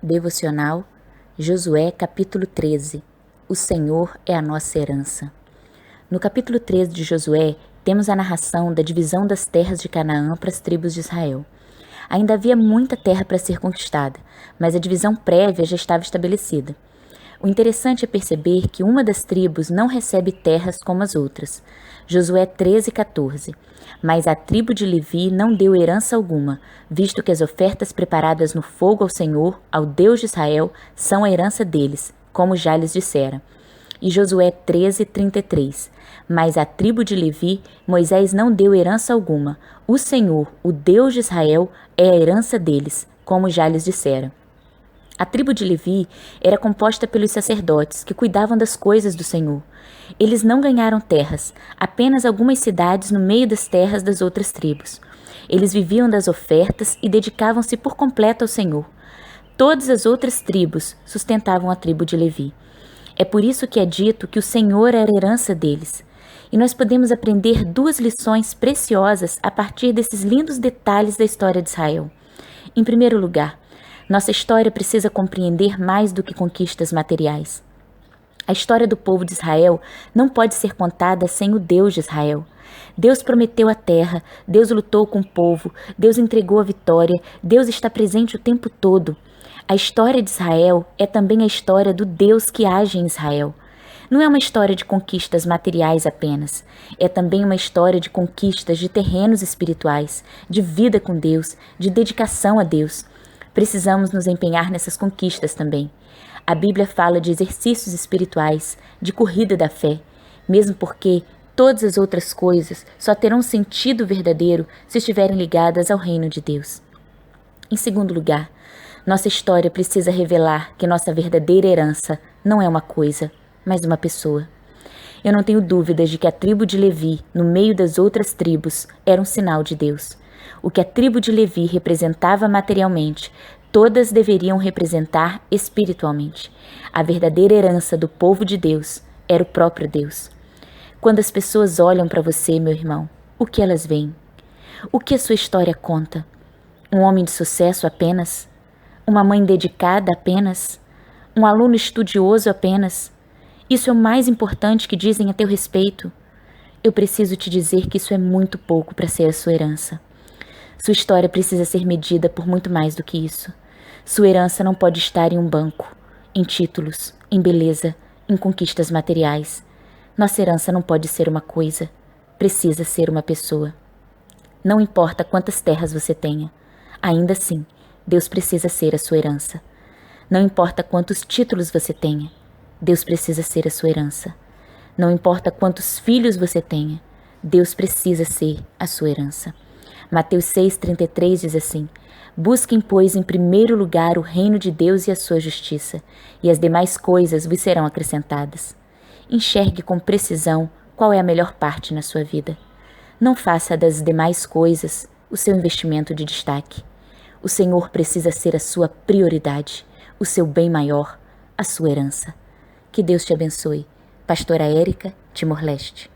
Devocional, Josué capítulo 13. O Senhor é a nossa herança. No capítulo 13 de Josué, temos a narração da divisão das terras de Canaã para as tribos de Israel. Ainda havia muita terra para ser conquistada, mas a divisão prévia já estava estabelecida. O interessante é perceber que uma das tribos não recebe terras como as outras. Josué 13:14. Mas a tribo de Levi não deu herança alguma, visto que as ofertas preparadas no fogo ao Senhor, ao Deus de Israel, são a herança deles, como já lhes dissera. E Josué 13:33. Mas a tribo de Levi, Moisés não deu herança alguma. O Senhor, o Deus de Israel, é a herança deles, como já lhes dissera. A tribo de Levi era composta pelos sacerdotes que cuidavam das coisas do Senhor. Eles não ganharam terras, apenas algumas cidades no meio das terras das outras tribos. Eles viviam das ofertas e dedicavam-se por completo ao Senhor. Todas as outras tribos sustentavam a tribo de Levi. É por isso que é dito que o Senhor era a herança deles. E nós podemos aprender duas lições preciosas a partir desses lindos detalhes da história de Israel. Em primeiro lugar, nossa história precisa compreender mais do que conquistas materiais. A história do povo de Israel não pode ser contada sem o Deus de Israel. Deus prometeu a terra, Deus lutou com o povo, Deus entregou a vitória, Deus está presente o tempo todo. A história de Israel é também a história do Deus que age em Israel. Não é uma história de conquistas materiais apenas, é também uma história de conquistas de terrenos espirituais, de vida com Deus, de dedicação a Deus. Precisamos nos empenhar nessas conquistas também. A Bíblia fala de exercícios espirituais, de corrida da fé, mesmo porque todas as outras coisas só terão sentido verdadeiro se estiverem ligadas ao reino de Deus. Em segundo lugar, nossa história precisa revelar que nossa verdadeira herança não é uma coisa, mas uma pessoa. Eu não tenho dúvidas de que a tribo de Levi, no meio das outras tribos, era um sinal de Deus. O que a tribo de Levi representava materialmente, todas deveriam representar espiritualmente. A verdadeira herança do povo de Deus era o próprio Deus. Quando as pessoas olham para você, meu irmão, o que elas veem? O que a sua história conta? Um homem de sucesso apenas? Uma mãe dedicada apenas? Um aluno estudioso apenas? Isso é o mais importante que dizem a teu respeito. Eu preciso te dizer que isso é muito pouco para ser a sua herança. Sua história precisa ser medida por muito mais do que isso. Sua herança não pode estar em um banco, em títulos, em beleza, em conquistas materiais. Nossa herança não pode ser uma coisa, precisa ser uma pessoa. Não importa quantas terras você tenha, ainda assim, Deus precisa ser a sua herança. Não importa quantos títulos você tenha, Deus precisa ser a sua herança. Não importa quantos filhos você tenha, Deus precisa ser a sua herança. Mateus 6,33 diz assim: Busquem, pois, em primeiro lugar o reino de Deus e a sua justiça, e as demais coisas vos serão acrescentadas. Enxergue com precisão qual é a melhor parte na sua vida. Não faça das demais coisas o seu investimento de destaque. O Senhor precisa ser a sua prioridade, o seu bem maior, a sua herança. Que Deus te abençoe. Pastora Érica, Timor-Leste.